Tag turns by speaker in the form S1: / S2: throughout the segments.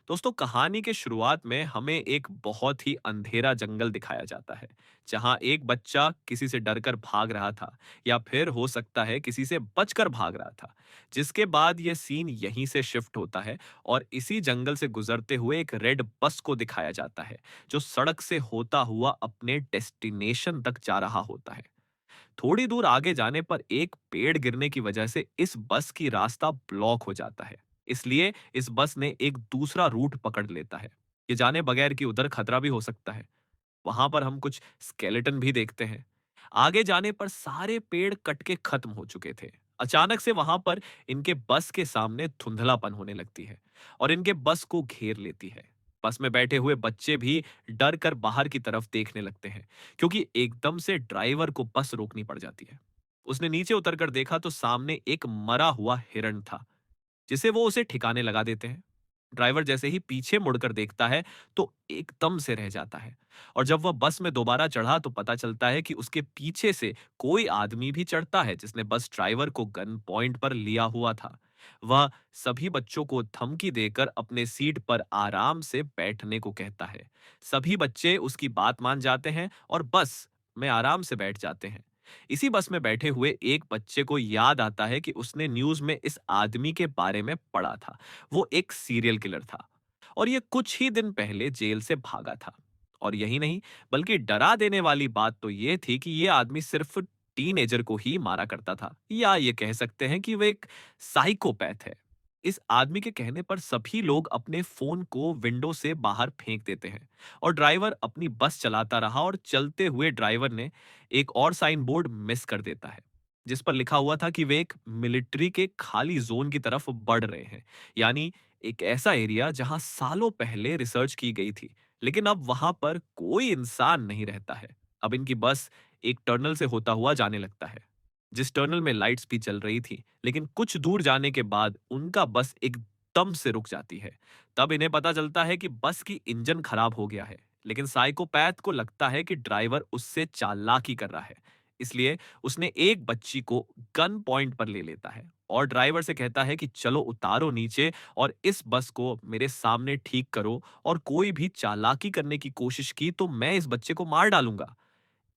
S1: दोस्तों, कहानी के शुरुआत में हमें एक बहुत ही अंधेरा जंगल दिखाया जाता है जहां एक बच्चा किसी से डरकर भाग रहा था या फिर हो सकता है किसी से बचकर भाग रहा था। जिसके बाद यह सीन यहीं से शिफ्ट होता है और इसी जंगल से गुजरते हुए एक रेड बस को दिखाया जाता है जो सड़क से होता हुआ अपने डेस्टिनेशन तक जा रहा होता है। थोड़ी दूर आगे जाने पर एक पेड़ गिरने की वजह से इस बस की रास्ता ब्लॉक हो जाता है। इसलिए इस बस ने एक दूसरा रूट पकड़ लेता है। ये जाने बगैर कि उधर खतरा भी हो सकता है। वहां पर हम कुछ स्केलेटन भी देखते हैं। आगे जाने पर सारे पेड़ कट के खत्म हो चुके थे। अचानक से वहां पर इनके बस के सामने धुंधलापन होने लगती है और इनके बस को घेर लेती है। बस में बैठे हुए बच्चे भी डर कर बाहर की तरफ देखने लगते हैं क्योंकि एकदम से ड्राइवर को बस रोकनी पड़ जाती है। उसने नीचे उतरकर देखा तो सामने एक मरा हुआ हिरण था जिसे वो उसे ठिकाने लगा देते हैं। ड्राइवर जैसे ही पीछे मुड़कर देखता है तो एकदम से रह जाता है और जब वह बस में दोबारा चढ़ा तो पता चलता है कि उसके पीछे से कोई आदमी भी चढ़ता है जिसने बस ड्राइवर को गन पॉइंट पर लिया हुआ था। वह सभी बच्चों को धमकी देकर अपने सीट पर आराम से बैठने को कहता है। सभी बच्चे उसकी बात मान जाते हैं और बस में आराम से बैठ जाते हैं। इसी बस में बैठे हुए एक बच्चे को याद आता है कि उसने न्यूज में इस आदमी के बारे में पढ़ा था। वो एक सीरियल किलर था और ये कुछ ही दिन पहले जेल से भागा था। और यही नहीं, बल्कि डरा देने वाली बात तो ये थी कि ये आदमी सिर्फ टीनेजर को ही मारा करता था, या ये कह सकते हैं कि वो एक साइकोपैथ है। इस आदमी के कहने पर सभी लोग अपने फोन को विंडो से बाहर फेंक देते हैं और ड्राइवर अपनी बस चलाता रहा और चलते हुए ड्राइवर ने एक और साइन बोर्ड मिस कर देता है जिस पर लिखा हुआ था कि वे एक मिलिट्री के खाली जोन की तरफ बढ़ रहे हैं। यानी एक ऐसा एरिया जहां सालों पहले रिसर्च की गई थी, लेकिन अब वहां पर कोई इंसान नहीं रहता है। अब इनकी बस एक टनल से होता हुआ जाने लगता है जिस टनल में लाइट्स भी चल रही थी, लेकिन कुछ दूर जाने के बाद उनका बस एकदम से रुक जाती है। तब इन्हें पता चलता है कि बस की इंजन खराब हो गया है, लेकिन साइकोपैथ को लगता है कि ड्राइवर उससे चालाकी कर रहा है। इसलिए उसने एक बच्ची को गन पॉइंट पर ले लेता है और ड्राइवर से कहता है कि चलो उतारो नीचे और इस बस को मेरे सामने ठीक करो, और कोई भी चालाकी करने की कोशिश की तो मैं इस बच्चे को मार डालूंगा।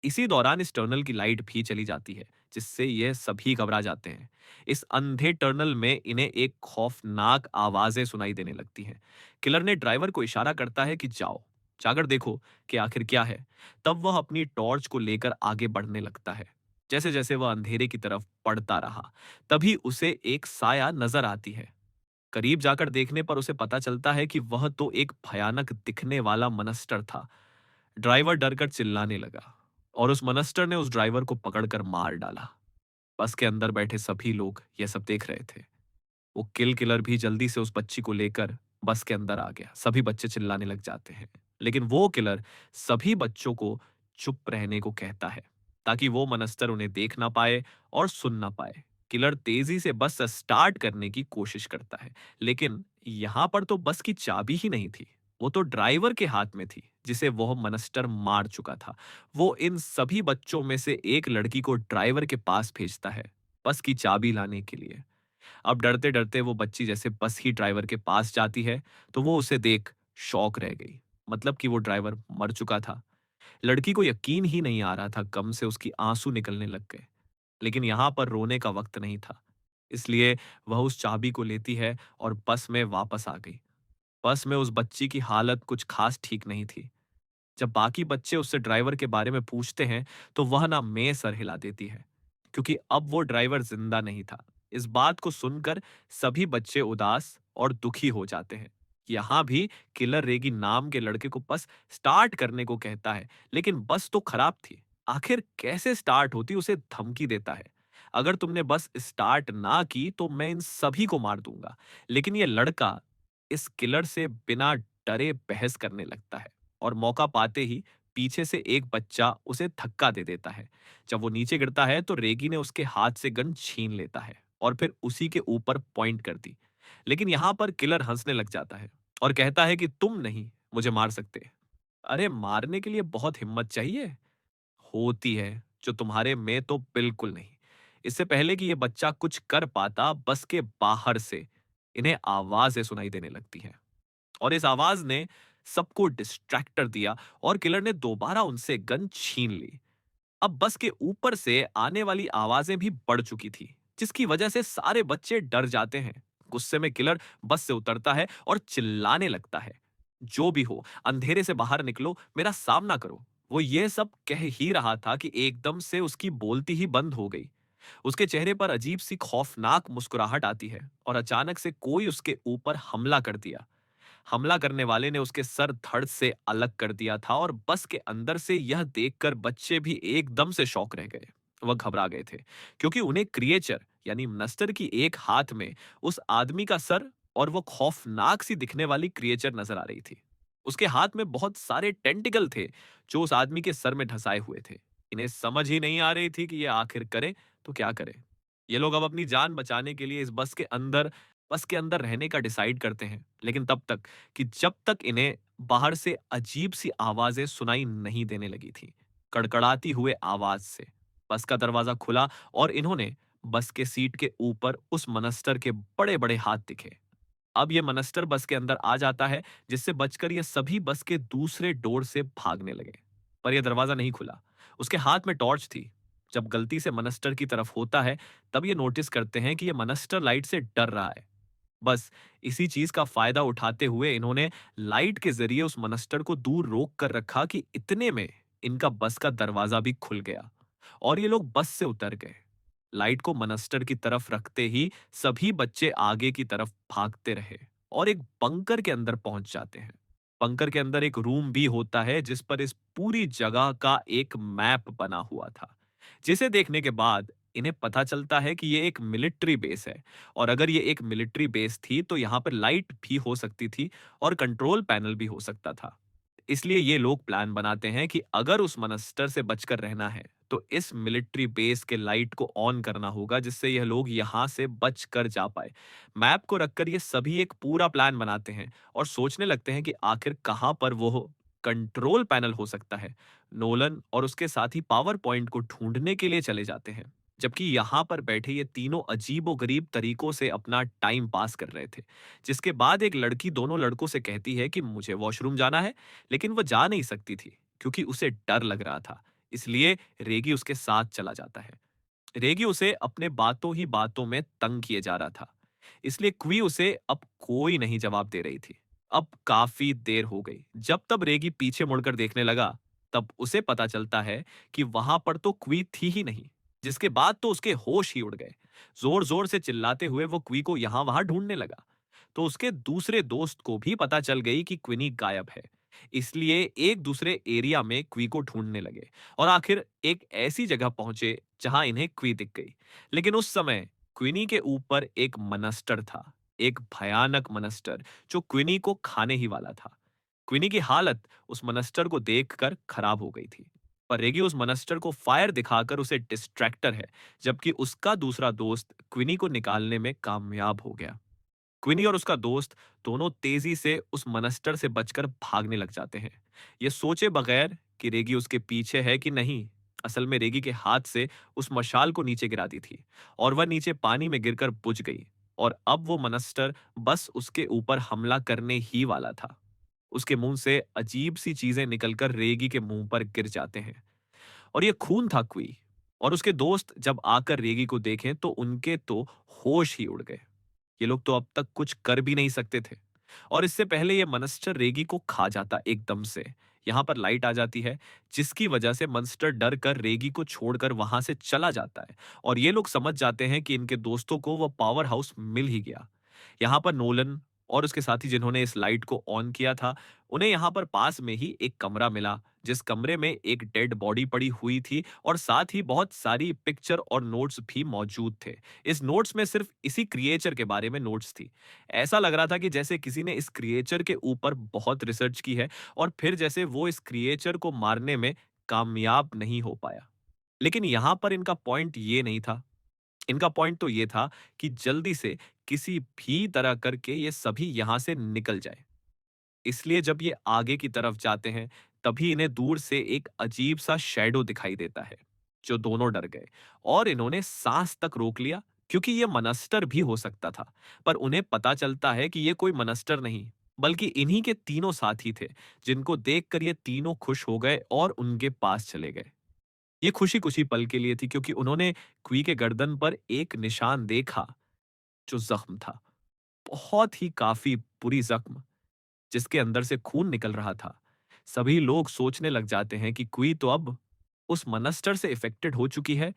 S1: इसी दौरान इस टनल की लाइट भी चली जाती है जिससे यह सभी घबरा जाते हैं। इस अंधे टनल में इन्हें एक खौफनाक आवाजें सुनाई देने लगती हैं। किलर ने ड्राइवर को इशारा करता है कि जाओ, जाकर देखो कि आखिर क्या है। तब वह अपनी टॉर्च को लेकर आगे बढ़ने लगता है। जैसे जैसे वह अंधेरे की तरफ बढ़ता रहा, तभी उसे एक साया नजर आती है। करीब जाकर देखने पर उसे पता चलता है कि वह तो एक भयानक दिखने वाला मनस्टर था। ड्राइवर डरकर चिल्लाने लगा और उस मनस्टर ने उस ड्राइवर को पकड़कर मार डाला। बस के अंदर बैठे सभी लोग यह सब देख रहे थे। वो किलर भी जल्दी से उस बच्ची को लेकर बस के अंदर आ गया। सभी बच्चे चिल्लाने लग जाते हैं, लेकिन वो किलर सभी बच्चों को चुप रहने को कहता है ताकि वो मनस्तर उन्हें देख ना पाए और सुन ना पाए। किलर तेजी से बस स्टार्ट करने की कोशिश करता है, लेकिन यहां पर तो बस की चाबी ही नहीं थी। वो तो ड्राइवर के हाथ में थी जिसे वह मनस्टर मार चुका था। वो इन सभी बच्चों में से एक लड़की को ड्राइवर के पास भेजता है बस की चाबी लाने के लिए। अब डरते डरते वो बच्ची जैसे बस ही ड्राइवर के पास जाती है तो वो उसे देख शॉक रह गई। मतलब कि वो ड्राइवर मर चुका था। लड़की को यकीन ही नहीं आ रहा था, गम से उसकी आंसू निकलने लग गए। लेकिन यहां पर रोने का वक्त नहीं था, इसलिए वह उस चाबी को लेती है और बस में वापस आ गई। बस में उस बच्ची की हालत कुछ खास ठीक नहीं थी। जब बाकी बच्चे उससे ड्राइवर के बारे में पूछते हैं तो वह ना में सर हिला देती है क्योंकि अब वो ड्राइवर जिंदा नहीं था। इस बात को सुनकर सभी बच्चे उदास और दुखी हो जाते हैं। यहाँ भी किलर रेगी नाम के लड़के को बस स्टार्ट करने को कहता है, लेकिन बस तो खराब थी। आखिर कैसे स्टार्ट होती उसे धमकी देता है। अगर तुमने बस स्टार्ट ना की तो मैं इन सभी को मार दूंगा। लेकिन ये लड़का इस किलर से बिना डरे बहस करने लगता है और मौका पाते ही पीछे से एक बच्चा उसे धक्का दे देता है। जब वो नीचे गिरता है तो रेगी ने उसके हाथ से गन छीन लेता है और फिर उसी के ऊपर पॉइंट कर दी। लेकिन यहां पर किलर हंसने लग जाता है और कहता है कि तुम नहीं मुझे मार सकते। अरे, मारने के लिए बहुत हिम्मत चाहिए होती है जो तुम्हारे में तो बिल्कुल नहीं। इससे पहले कि ये बच्चा कुछ कर पाता, बस के बाहर से इन्हें आवाजें सुनाई देने लगती हैं और इस आवाज ने सबको डिस्ट्रैक्टर दिया और किलर ने दोबारा उनसे गन छीन ली। अब बस के ऊपर से आने वाली आवाजें भी बढ़ चुकी थी, जिसकी वजह से सारे बच्चे डर जाते हैं। गुस्से में किलर बस से उतरता है और चिल्लाने लगता है, जो भी हो, अंधेरे से बाहर निकलो, मेरा सामना करो। वो ये सब कह ही रहा था कि एकदम से उसकी बोलती ही बंद हो गई। उसके चेहरे पर अजीब सी खौफनाक मुस्कुराहट आती है और अचानक से कोई उसके ऊपर हमला कर दिया। हमला करने वाले ने उसके सर धड़ से अलग कर दिया था और बस के अंदर से यह देखकर बच्चे भी एकदम से शॉक रह गए। वह घबरा गए थे, क्योंकि उन्हें क्रिएचर यानी नस्टर की एक हाथ में उस आदमी का सर और वो खौफनाक सी दिखने वाली क्रिएचर नजर आ रही थी। उसके हाथ में बहुत सारे टेंटिकल थे, जो उस आदमी के सर में ढसाए हुए थे। इन्हें समझ ही नहीं आ रही थी कि ये आखिर करे तो क्या करे। ये लोग अब अपनी जान बचाने के लिए इस बस के अंदर रहने का डिसाइड करते हैं, लेकिन तब तक कि जब तक इन्हें बाहर से अजीब सी आवाजें सुनाई नहीं देने लगी थी, कड़कड़ाती हुए आवाज से। बस का दरवाजा खुला और इन्होंने बस के सीट के ऊपर उस मनस्टर के बड़े बड़े हाथ दिखे। अब ये मनस्टर बस के अंदर आ जाता है, जिससे बचकर ये सभी बस के दूसरे डोर से भागने लगे। पर यह दरवाजा नहीं खुला। उसके हाथ में टॉर्च थी। जब गलती से मनस्टर की तरफ होता है, तब ये नोटिस करते हैं कि ये मनस्टर लाइट से डर रहा है। बस इसी चीज का फायदा उठाते हुए इन्होंने लाइट के जरिए उस मनस्टर को दूर रोक कर रखा कि इतने में इनका बस का दरवाजा भी खुल गया और ये लोग बस से उतर गए। लाइट को मनस्टर की तरफ रखते ही सभी बच्चे आगे की तरफ भागते रहे और एक बंकर के अंदर पहुंच जाते हैं। बंकर के अंदर एक रूम भी होता है, जिस पर इस पूरी जगह का एक मैप बना हुआ था, जिसे देखने के बाद इन्हें पता चलता है कि ये एक मिलिट्री बेस है। और अगर ये एक मिलिट्री बेस थी तो यहाँ पर लाइट भी हो सकती थी और कंट्रोल पैनल भी हो सकता था। इसलिए ये लोग प्लान बनाते हैं कि अगर उस मनस्टर से बचकर रहना है तो इस मिलिट्री बेस के लाइट को ऑन करना होगा, जिससे यह लोग यहां से बच कर जा पाए। मैप को रखकर ये सभी एक पूरा प्लान बनाते हैं और सोचने लगते हैं कि आखिर कहां पर वो कंट्रोल पैनल हो सकता है। नोलन और उसके साथी पावर पॉइंट को ढूंढने के लिए चले जाते हैं, जबकि यहाँ पर बैठे ये तीनों अजीबोगरीब तरीकों से अपना टाइम पास कर रहे थे। जिसके बाद एक लड़की दोनों लड़कों से कहती है कि मुझे वॉशरूम जाना है, लेकिन वो जा नहीं सकती थी क्योंकि उसे डर लग रहा था। इसलिए रेगी उसके साथ चला जाता है। रेगी उसे अपने बातों ही बातों में तंग किए जा रहा था, इसलिए क्वी उसे अब कोई नहीं जवाब दे रही थी। अब काफी देर हो गई। जब तब रेगी पीछे मुड़कर देखने लगा, तब उसे पता चलता है कि वहां पर तो क्वी थी ही नहीं। जिसके बाद तो उसके होश ही उड़ गए। जोर जोर से चिल्लाते हुए वो क्वी को यहां वहां ढूंढने लगा। तो उसके दूसरे दोस्त को भी पता चल गई कि क्विनी गायब है। इसलिए एक दूसरे एरिया में क्वी को ढूंढने लगे और आखिर एक ऐसी जगह पहुंचे जहां इन्हें क्वी दिख गई। लेकिन उस समय क्विनी के ऊपर एक मनस्टर था, एक भयानक मनस्टर जो क्विनी को खाने ही वाला था। क्विनी की हालत उस मनस्टर को देखकर खराब हो गई थी। पर रेगी उस मनस्टर को फायर दिखाकर उसे डिस्ट्रैक्टर है, जबकि उसका दूसरा दोस्त क्विनी को निकालने में कामयाब हो गया। क्विनी और उसका दोस्त दोनों तेजी से उस मनस्टर से बचकर भागने लग जाते हैं, ये सोचे बगैर कि रेगी उसके पीछे है कि नहीं। असल में रेगी के हाथ से उस मशाल को नीचे गिरा दी थी और वह नीचे पानी में गिरकर बुझ गई। और अब वो मनस्टर बस उसके ऊपर हमला करने ही वाला था। उसके मुंह से अजीब सी चीजें निकलकर रेगी के मुंह पर गिर जाते हैं और ये खून था क्वी। और उसके दोस्त जब आकर रेगी को देखें तो उनके तो होश ही उड़ गए। ये लोग तो अब तक कुछ कर भी नहीं सकते थे। और इससे पहले ये मनस्टर रेगी को खा जाता एकदम से, यहाँ पर लाइट आ जाती है, जिसकी वजह से मनस्टर डर कर रेगी को छोड़कर वहां से चला जाता है। और ये लोग समझ जाते हैं कि इनके दोस्तों को वह पावर हाउस मिल ही गया। यहाँ पर नोलन और उसके साथी जिन्होंने इस लाइट को ऑन किया था, उन्हें यहाँ पर पास में ही एक कमरा मिला, जिस कमरे में एक डेड बॉडी पड़ी हुई थी और साथ ही बहुत सारी पिक्चर और नोट्स भी मौजूद थे। इस नोट्स में सिर्फ इसी क्रिएचर के बारे में नोट्स थी। ऐसा लग रहा था कि जैसे किसी ने इस क्रिएचर के ऊपर बहुत रिसर्च की है और फिर जैसे वो इस क्रिएचर को मारने में कामयाब नहीं हो पाया। लेकिन यहाँ पर इनका पॉइंट ये नहीं था। इनका पॉइंट तो ये था कि जल्दी से किसी भी तरह करके ये सभी यहां से निकल जाए। इसलिए जब ये आगे की तरफ जाते हैं, तभी इन्हें दूर से एक अजीब सा शैडो दिखाई देता है, जो दोनों डर गए और इन्होंने सांस तक रोक लिया, क्योंकि ये मनस्टर भी हो सकता था। पर उन्हें पता चलता है कि ये कोई मनस्टर नहीं, बल्कि इन्हीं के तीनों साथी थे, जिनको देखकर ये तीनों खुश हो गए और उनके पास चले गए। ये खुशी कुछ ही पल के लिए थी, क्योंकि उन्होंने क्वी के गर्दन पर एक निशान देखा, जो जख्म था। बहुत ही काफी बुरी जख्म, जिसके अंदर से खून निकल रहा था। सभी लोग सोचने लग जाते हैं कि क्वी तो अब उस मनस्टर से इफेक्टेड हो चुकी है,